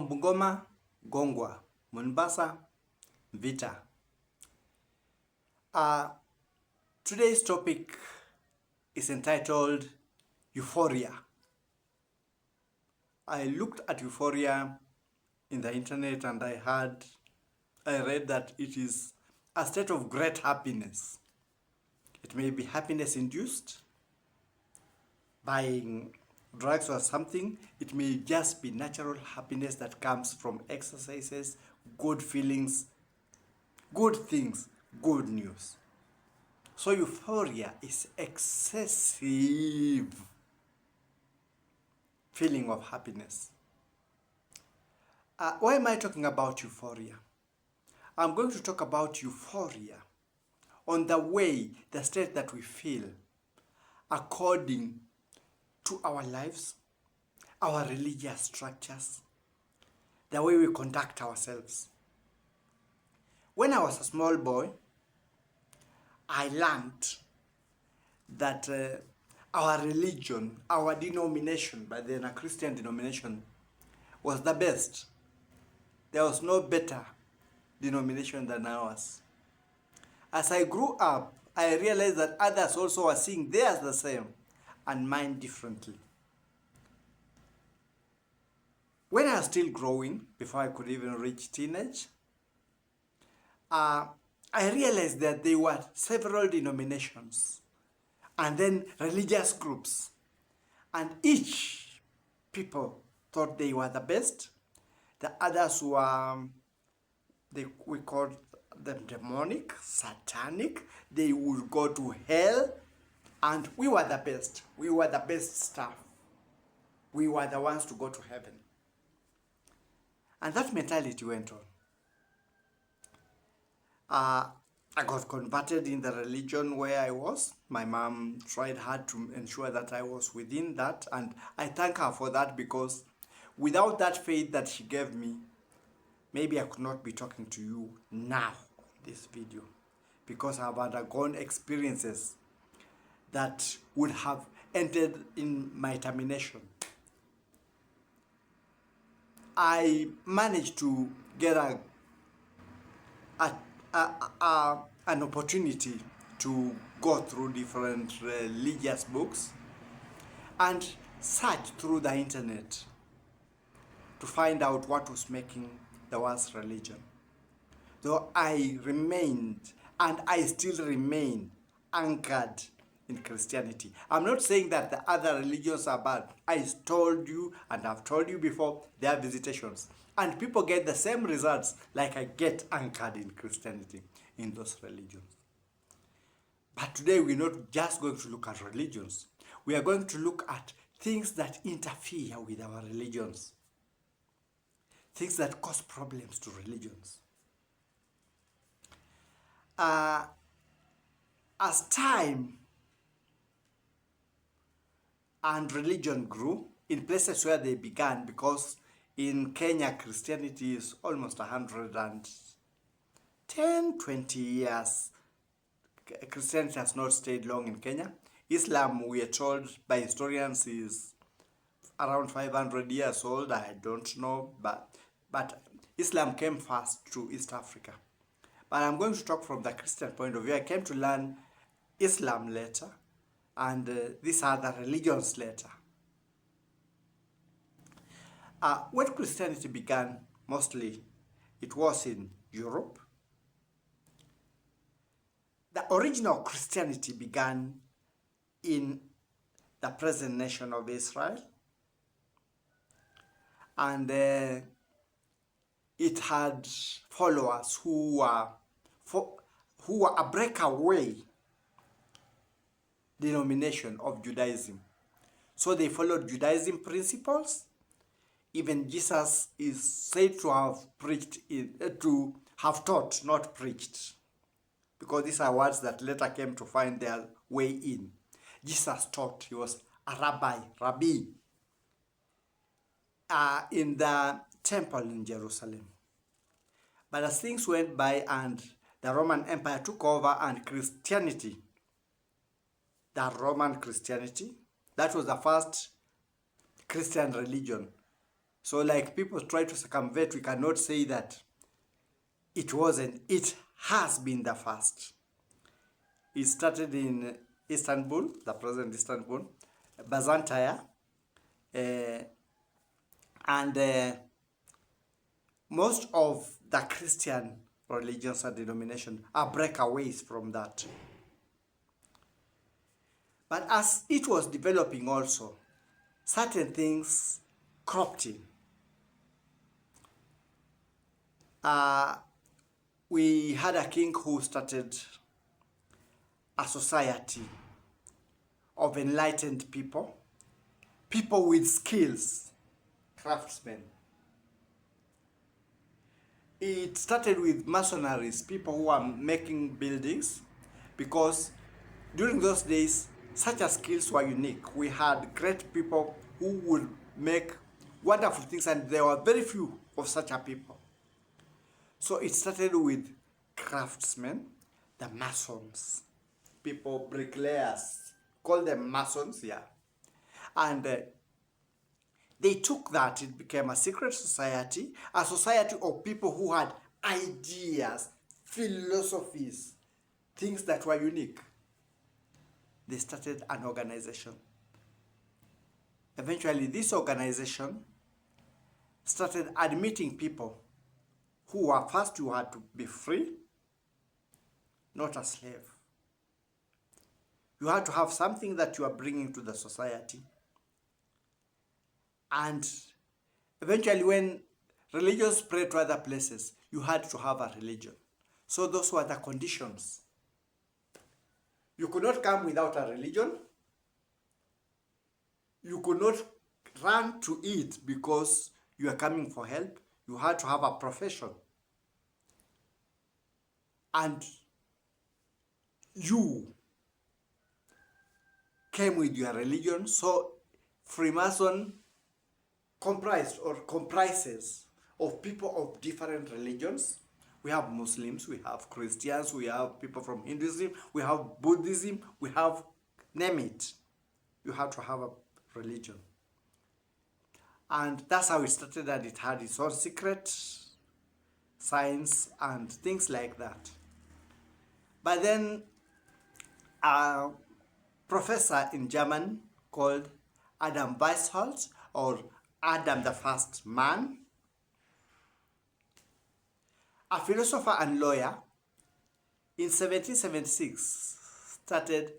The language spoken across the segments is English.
Bungoma, Gongwa, MONBASA, MVITA. Today's topic is entitled Euphoria. I looked at euphoria in the internet and I read that it is a state of great happiness. It may be happiness induced by drugs or something. It may just be natural happiness that comes from exercises, good feelings, good things, good news. So euphoria is excessive feeling of happiness. Why am I talking about euphoria? I'm going to talk about euphoria on the way, the state that we feel according to our lives, our religious structures, the way we conduct ourselves. When I was a small boy, I learned that our religion, our denomination, by then a Christian denomination, was the best. There was no better denomination than ours. As I grew up, I realized that others also were seeing theirs the same and mine differently. When I was still growing, before I could even reach teenage, I realized that there were several denominations and then religious groups, and each people thought they were the best. The others were, we called them demonic, satanic. They would go to hell, and we were the best. We were the best stuff. We were the ones to go to heaven. And that mentality went on. I got converted in the religion where I was. My mom tried hard to ensure that I was within that, and I thank her for that, because without that faith that she gave me, maybe I could not be talking to you now in this video, because I've undergone experiences that would have ended in my termination. I managed to get an opportunity to go through different religious books and search through the internet to find out what was making the world's religion. Though I remained, and I still remain, anchored in Christianity. I'm not saying that the other religions are bad. I told you, and I've told you before, they are visitations. And people get the same results like I get anchored in Christianity, in those religions. But today we're not just going to look at religions. We are going to look at things that interfere with our religions. Things that cause problems to religions. As time and religion grew in places where they began, because in Kenya, Christianity is almost 110, 20 years. Christianity has not stayed long in Kenya. Islam, we are told by historians, is around 500 years old. I don't know, but Islam came first to East Africa. But I'm going to talk from the Christian point of view. I came to learn Islam later, and these are the religions later. When Christianity began, mostly it was in Europe. The original Christianity began in the present nation of Israel, and it had followers who were a breakaway denomination of Judaism. So they followed Judaism principles. Even Jesus is said to have taught, not preached, because these are words that later came to find their way in. Jesus taught. He was a rabbi in the temple in Jerusalem. But as things went by and the Roman Empire took over, and Christianity, the Roman Christianity, that was the first Christian religion So like people try to circumvent, we cannot say that it wasn't. It has been the first. It started in Istanbul, the present Istanbul, Byzantium, and most of the Christian religions and denominations are breakaways from that. But as it was developing also, certain things cropped in. We had a king who started a society of enlightened people, people with skills, craftsmen. It started with mercenaries, people who are making buildings, because during those days, such as skills were unique. We had great people who would make wonderful things, and there were very few of such a people. So it started with craftsmen, the masons, people, bricklayers, call them masons, yeah. And they took that, it became a secret society, a society of people who had ideas, philosophies, things that were unique. They started an organization. Eventually, this organization started admitting people who were first, you had to be free, not a slave. You had to have something that you are bringing to the society. And eventually, when religion spread to other places, you had to have a religion. So those were the conditions. You could not come without a religion. You could not run to it because you are coming for help. You had to have a profession. And you came with your religion. So Freemason comprised or comprises of people of different religions. We have Muslims, we have Christians, we have people from Hinduism, we have Buddhism, we have, name it. You have to have a religion. And that's how it started, and it had its own secret science and things like that. But then a professor in German called Adam Weishaupt, or Adam the First Man, a philosopher and lawyer, in 1776 started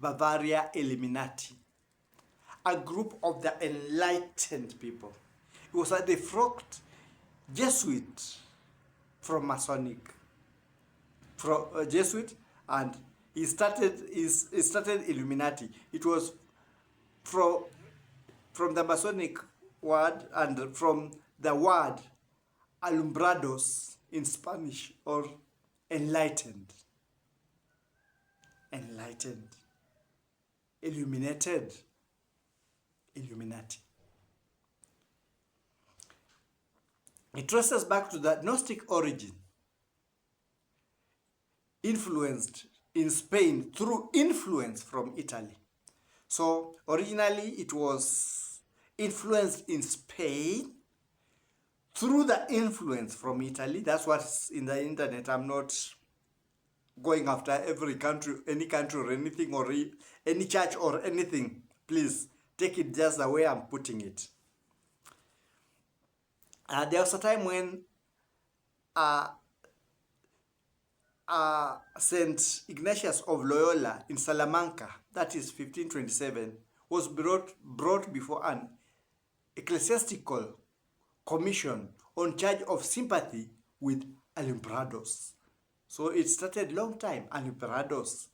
Bavaria Illuminati, a group of the enlightened people. It was a defrocked Jesuit from Masonic, from Jesuit, and he started Illuminati. It was from the Masonic word and from the word alumbrados in Spanish, or enlightened, illuminated, Illuminati. It traces back to the Gnostic origin, influenced in Spain through influence from Italy. So originally it was influenced in Spain through the influence from Italy. That's what's in the internet. I'm not going after every country, any country or anything, or any church or anything. Please take it just the way I'm putting it. There was a time when St. Ignatius of Loyola in Salamanca, that is 1527, was brought before an ecclesiastical commission on charge of sympathy with alumbrados. So it started long time, alumbrados,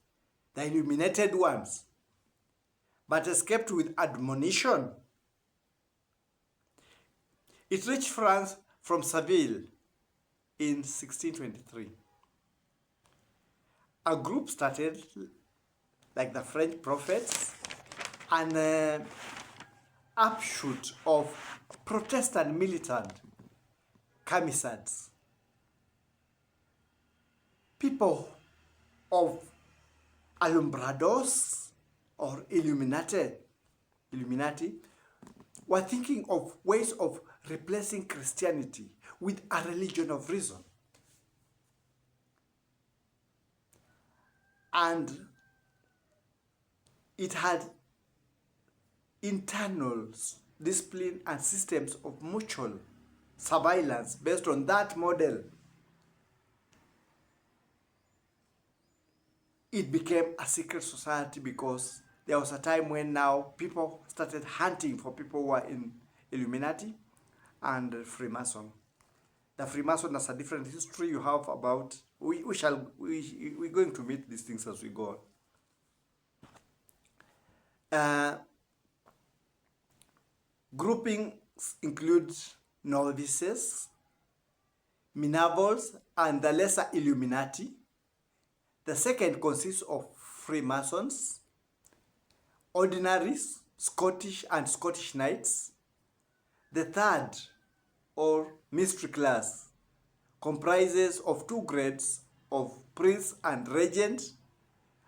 the illuminated ones, but escaped with admonition. It reached France from Seville in 1623. A group started, like the French prophets, an upshoot of Protestant militant camisards, people of alumbrados or Illuminati were thinking of ways of replacing Christianity with a religion of reason. And it had internal discipline and systems of mutual surveillance based on that model. It became a secret society because there was a time when now people started hunting for people who were in Illuminati and Freemason. The Freemason has a different history you have about, we're going to meet these things as we go on. Groupings include novices, Minervals, and the lesser Illuminati. The second consists of Freemasons, ordinaries, Scottish and Scottish Knights. The third, or mystery class, comprises of two grades of prince and regent,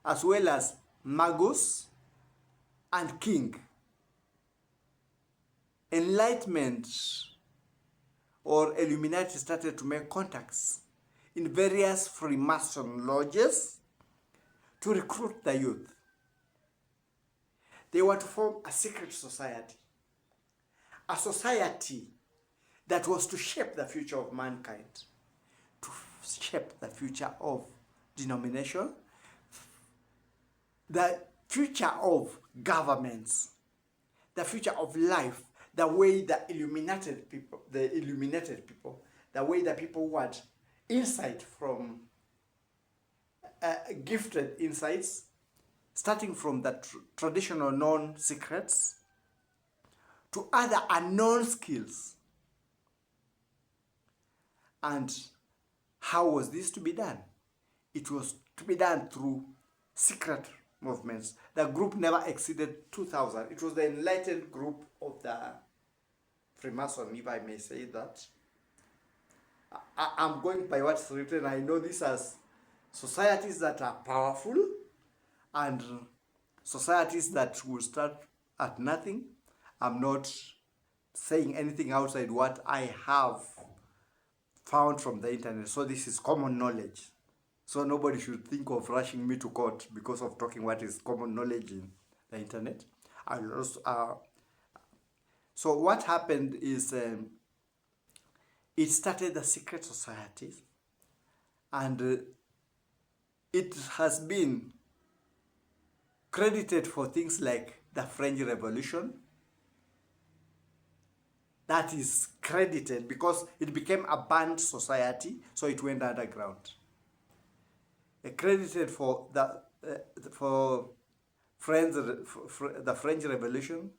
as well as magus and king. Enlightenment or Illuminati started to make contacts in various Freemason lodges to recruit the youth. They were to form a secret society, a society that was to shape the future of mankind, to shape the future of denomination, the future of governments, the future of life, the way the illuminated people, the way the people had insight from gifted insights, starting from the traditional known secrets to other unknown skills. And how was this to be done? It was to be done through secret movements. The group never exceeded 2,000. It was the enlightened group of the Freemason, if I may say that. I'm going by what's written. I know this as societies that are powerful and societies that will start at nothing. I'm not saying anything outside what I have found from the internet. So this is common knowledge. So nobody should think of rushing me to court because of talking what is common knowledge in the internet. So what happened is it started the secret society, and it has been credited for things like the French Revolution. That is credited because it became a banned society, so it went underground. Credited for the French Revolution.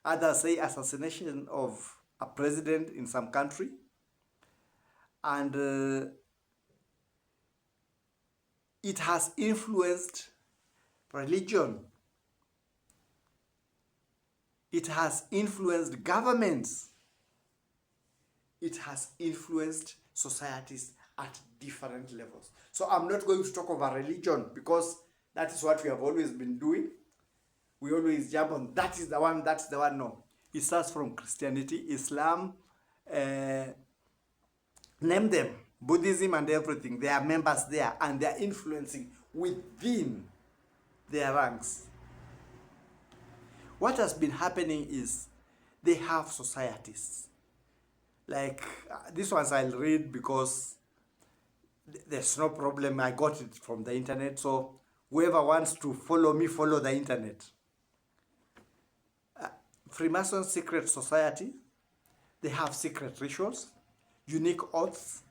Others say assassination of a president in some country. And it has influenced religion. It has influenced governments. It has influenced societies at different levels. So I'm not going to talk about religion because that is what we have always been doing. We always jump on, that is the one, that's the one. No. It starts from Christianity, Islam, name them, Buddhism and everything. They are members there and they are influencing within their ranks. What has been happening is they have societies. Like this ones I'll read because there's no problem. I got it from the internet. So whoever wants to follow me, follow the internet. Freemason Secret Society, they have secret rituals, unique oaths,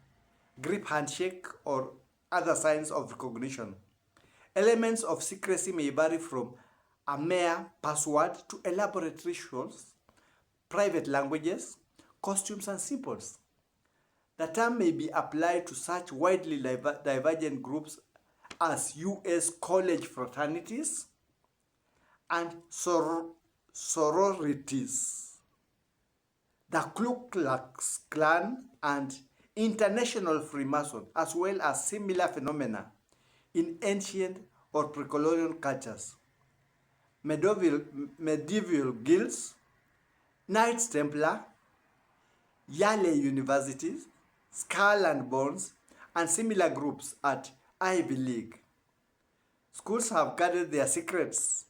grip handshake, or other signs of recognition. Elements of secrecy may vary from a mere password to elaborate rituals, private languages, costumes, and symbols. The term may be applied to such widely divergent groups as U.S. college fraternities and sororities, the Ku Klux Klan, and international Freemason, as well as similar phenomena in ancient or pre-colonial cultures. Medieval guilds, Knights Templar, Yale universities, Skull and Bones, and similar groups at Ivy League. Schools have guarded their secrets.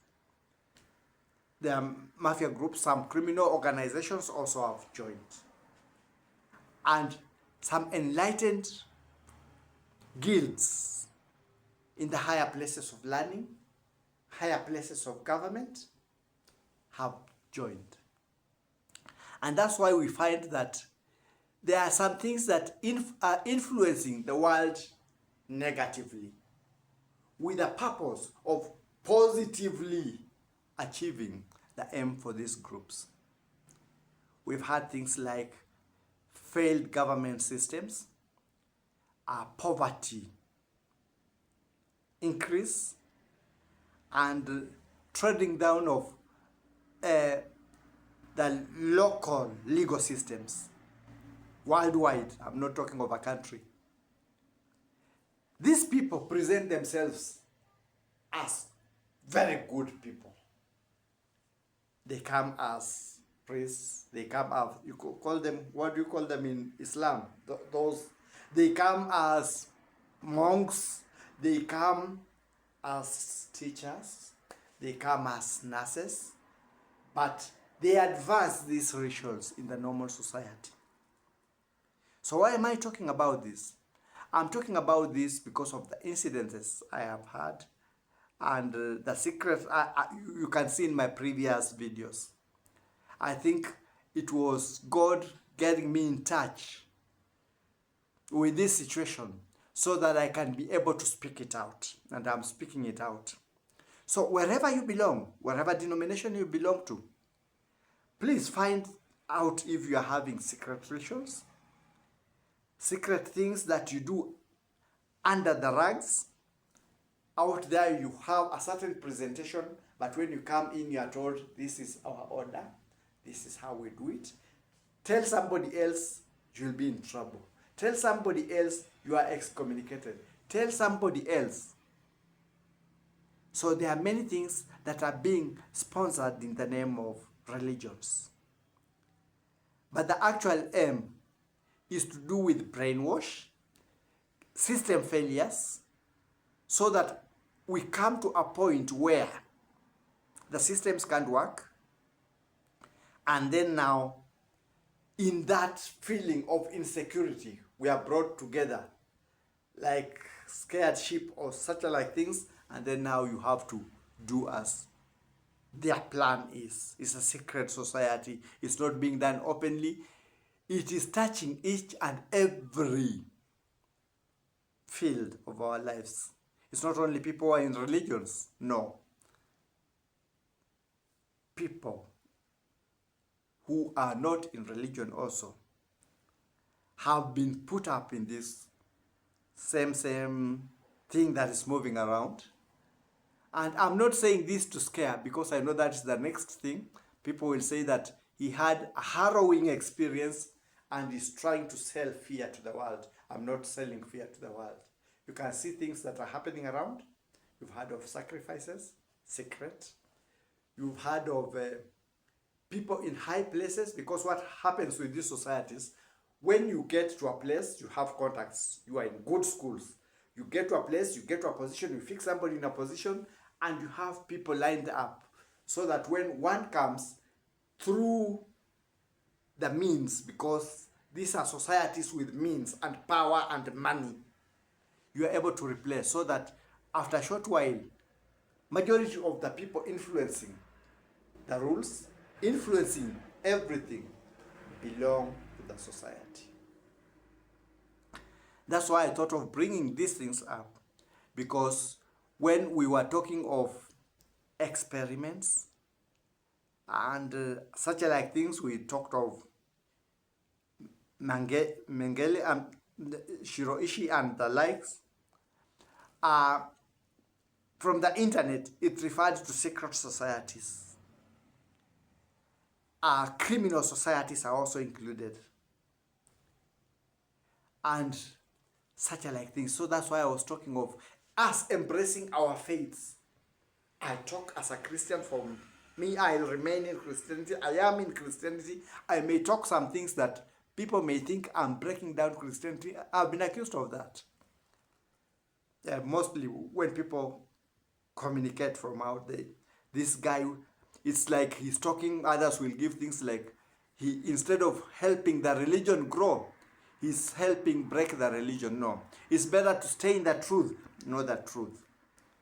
There are mafia groups, some criminal organizations also have joined. And some enlightened guilds in the higher places of learning, higher places of government have joined. And that's why we find that there are some things that are influencing the world negatively with the purpose of positively achieving the aim for these groups. We've had things like failed government systems, poverty increase, and treading down of the local legal systems worldwide. I'm not talking of a country. These people present themselves as very good people. They come as priests, they come as, you call them, what do you call them in Islam? They come as monks, they come as teachers, they come as nurses, but they advance these rituals in the normal society. So why am I talking about this? I'm talking about this because of the incidences I have had and the secrets you can see in my previous videos. I think it was God getting me in touch with this situation so that I can be able to speak it out, and I'm speaking it out. So wherever you belong, whatever denomination you belong to, please find out if you are having secret rituals, secret things that you do under the rugs. Out there you have a certain presentation, but when you come in you are told this is our order, this is how we do it. Tell somebody else, you'll be in trouble. Tell somebody else, you are excommunicated. Tell somebody else. So there are many things that are being sponsored in the name of religions. But the actual aim is to do with brainwash, system failures, so that we come to a point where the systems can't work, and then now in that feeling of insecurity we are brought together like scared sheep or such like things, and then now you have to do as their plan is. It's a secret society. It's not being done openly. It is touching each and every field of our lives. It's not only people who are in religions, no. People who are not in religion also have been put up in this same thing that is moving around. And I'm not saying this to scare, because I know that is the next thing. People will say that he had a harrowing experience and is trying to sell fear to the world. I'm not selling fear to the world. You can see things that are happening around. You've heard of sacrifices, secret. You've heard of people in high places, because what happens with these societies, when you get to a place, you have contacts. You are in good schools. You get to a place, you get to a position, you fix somebody in a position, and you have people lined up so that when one comes through the means, because these are societies with means and power and money, you are able to replace, so that after a short while, majority of the people influencing the rules, influencing everything, belong to the society. That's why I thought of bringing these things up, because when we were talking of experiments and such like things, we talked of Mengele and Shiroishi and the likes. From the internet, it referred to secret societies. Criminal societies are also included, and such like things. So that's why I was talking of us embracing our faiths. I talk as a Christian. For me, I'll remain in Christianity. I am in Christianity. I may talk some things that people may think I'm breaking down Christianity. I've been accused of that. Mostly when people communicate from out there, this guy, it's like he's talking, others will give things like, he, instead of helping the religion grow, he's helping break the religion. No, it's better to stay in the truth, know the truth.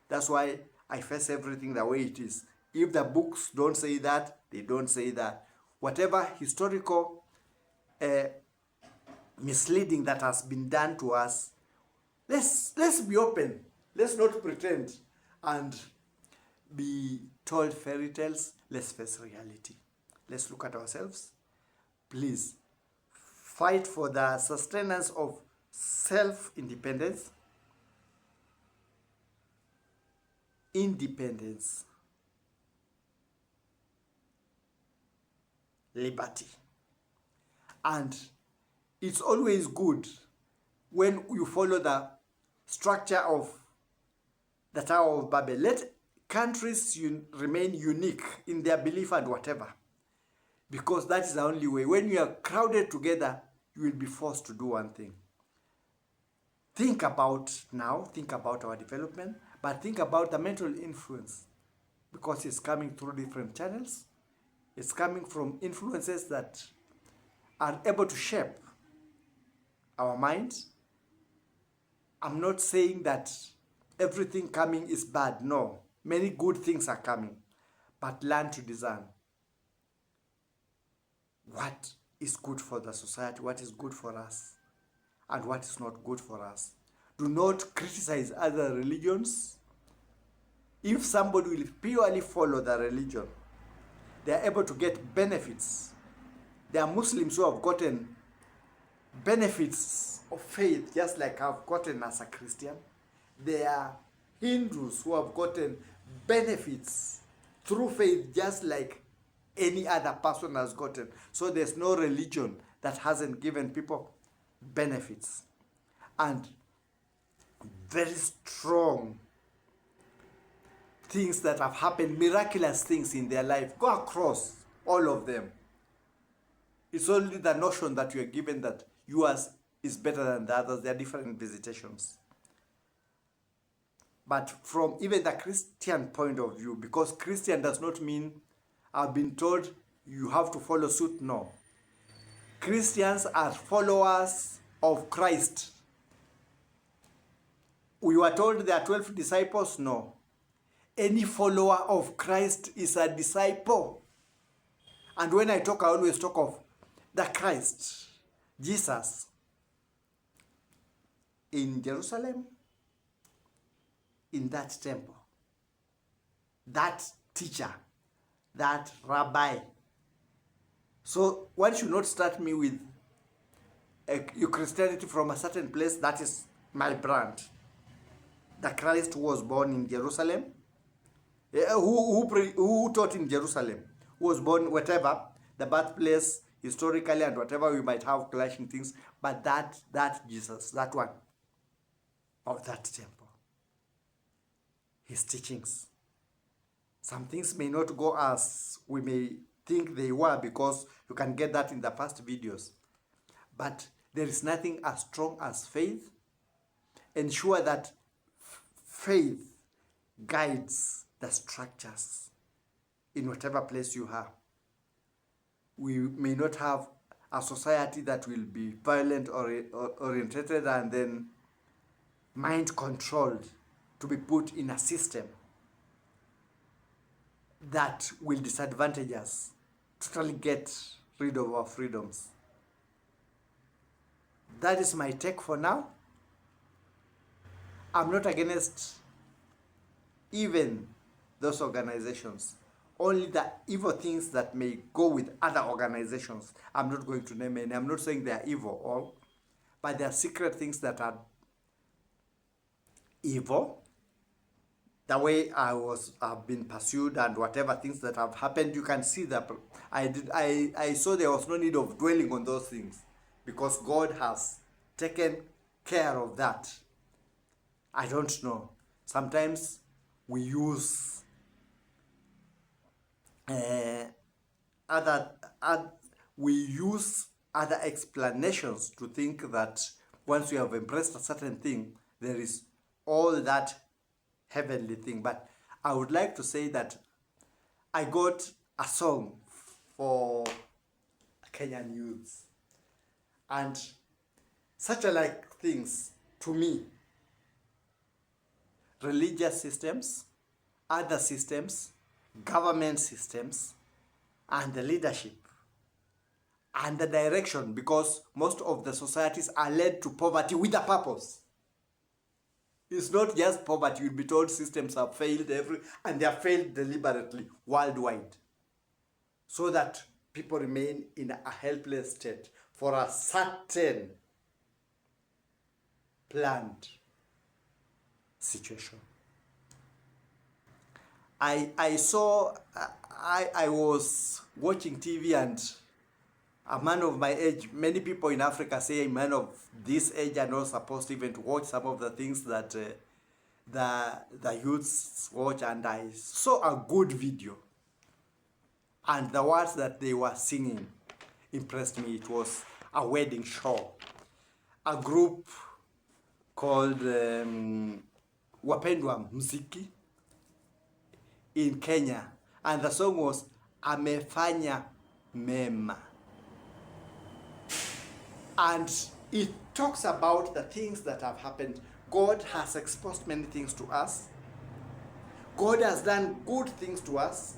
That's why I face everything the way it is. If the books don't say that, they don't say that. Whatever historical misleading that has been done to us, let's be open. Let's not pretend and be told fairy tales. Let's face reality. Let's look at ourselves. Please fight for the sustenance of self-independence, independence, liberty. And it's always good when you follow the structure of the Tower of Babel. Let countries remain unique in their belief and whatever, because that is the only way. When you are crowded together, you will be forced to do one thing. Think about our development, but think about the mental influence, because it's coming through different channels. It's coming from influences that are able to shape our minds. I'm not saying that everything coming is bad. No, many good things are coming, but learn to discern what is good for the society, what is good for us, and what is not good for us. Do not criticize other religions. If somebody will purely follow the religion, they are able to get benefits. There are Muslims who have gotten benefits of faith just like I've gotten as a Christian. There are Hindus who have gotten benefits through faith just like any other person has gotten. So there's no religion that hasn't given people benefits. And very strong things that have happened, miraculous things in their life, go across all of them. It's only the notion that you are given that yours is better than the others. There are different visitations. But from even the Christian point of view, because Christian does not mean I've been told you have to follow suit. No. Christians are followers of Christ. We were told there are 12 disciples. No. Any follower of Christ is a disciple. And when I talk, I always talk of the Christ, Jesus, in Jerusalem, in that temple, that teacher, that rabbi. So one should not start me with your Christianity from a certain place. That is my brand. The Christ was born in Jerusalem. Who taught in Jerusalem? Who was born, whatever, the birthplace, historically, and whatever we might have clashing things. But that Jesus, that one, of that temple, his teachings. Some things may not go as we may think they were, because you can get that in the past videos. But there is nothing as strong as faith. Ensure that faith guides the structures in whatever place you are. We may not have a society that will be violent or orientated and then mind controlled to be put in a system that will disadvantage us, totally get rid of our freedoms. That is my take for now. I'm not against even those organizations. Only the evil things that may go with other organizations. I'm not going to name any. I'm not saying they are evil all, but there are secret things that are evil. The way I've been pursued and whatever things that have happened, you can see that I saw there was no need of dwelling on those things, because God has taken care of that. I don't know. Sometimes we use we use other explanations to think that once you have embraced a certain thing, there is all that heavenly thing. But I would like to say that I got a song for Kenyan youths, and such alike things to me: religious systems, other systems, government systems, and the leadership and the direction, because most of the societies are led to poverty with a purpose. It's not just poverty. You'll be told systems have failed and they have failed deliberately worldwide, so that people remain in a helpless state for a certain planned situation. I was watching TV, and a man of my age, many people in Africa say a man of this age are not supposed even to watch some of the things that the youths watch, and I saw a good video, and the words that they were singing impressed me. It was a wedding show. A group called Wapendwa Mziki in Kenya, and the song was Amefanya Mema. And it talks about the things that have happened. God has exposed many things to us. God has done good things to us.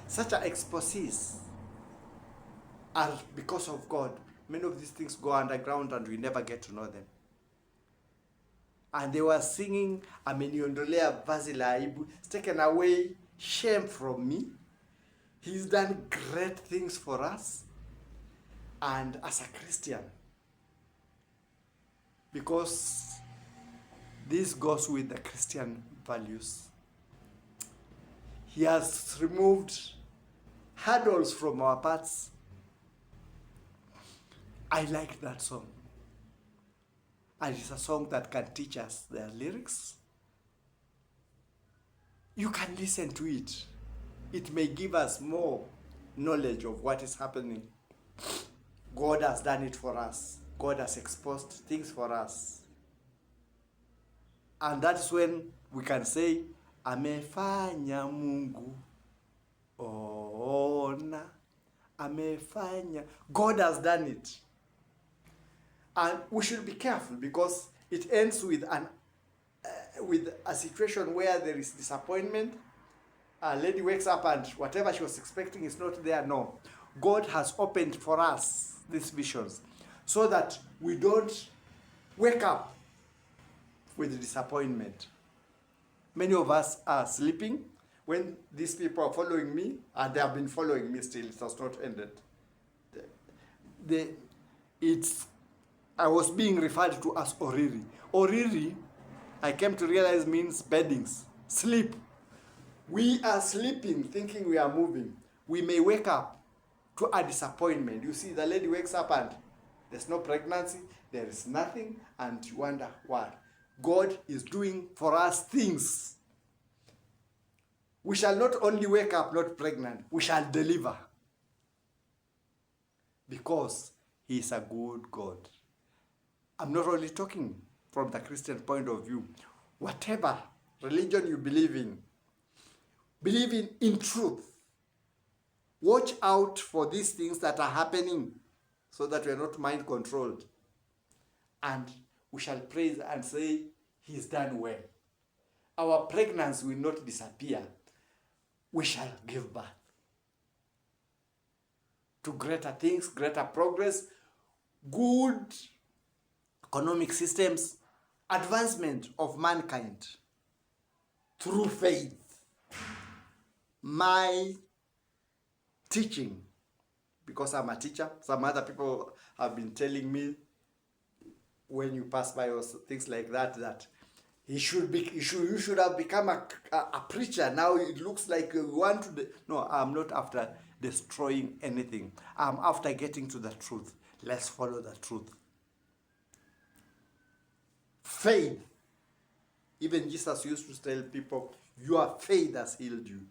Such an exposes are because of God. Many of these things go underground and we never get to know them. And they were singing, Ameniondolea vazi la aibu. It's taken away shame from me. He's done great things for us. And as a Christian, because this goes with the Christian values, He has removed hurdles from our paths. I like that song. And it's a song that can teach us the lyrics. You can listen to it. It may give us more knowledge of what is happening. God has done it for us. God has exposed things for us. And that's when we can say, Amefanya Mungu ona. Amefanya. God has done it. And we should be careful, because it ends with a situation where there is disappointment. A lady wakes up and whatever she was expecting is not there. No. God has opened for us these visions so that we don't wake up with disappointment. Many of us are sleeping when these people are following me, and they have been following me still. It has not ended. I was being referred to as Oriri. Oriri, I came to realize, means beddings, sleep. We are sleeping thinking we are moving. We may wake up to a disappointment. You see, the lady wakes up and there's no pregnancy, there is nothing, and you wonder why. God is doing for us things. We shall not only wake up not pregnant, we shall deliver. Because He is a good God. I'm not only talking from the Christian point of view. Whatever religion you believe in truth. Watch out for these things that are happening so that we are not mind controlled. And we shall praise and say, He's done well. Our pregnancy will not disappear. We shall give birth to greater things, greater progress, good economic systems, advancement of mankind through faith. My teaching, because I'm a teacher, some other people have been telling me when you pass by or things like that, that you should have become a preacher. Now it looks like you want to. No, I'm not after destroying anything. I'm after getting to the truth. Let's follow the truth. Faith. Even Jesus used to tell people, your faith has healed you.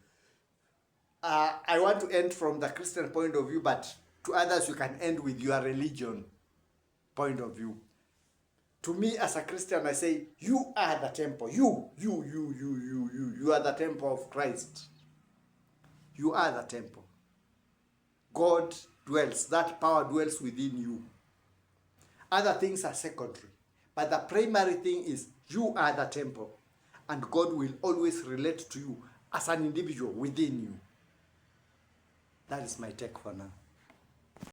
I want to end from the Christian point of view, but To others, you can end with your religion point of view. To me, as a Christian, I say, you are the temple. You are the temple of Christ. You are the temple. God dwells. That power dwells within you. Other things are secondary. But the primary thing is you are the temple. And God will always relate to you as an individual within you. That is my take for now.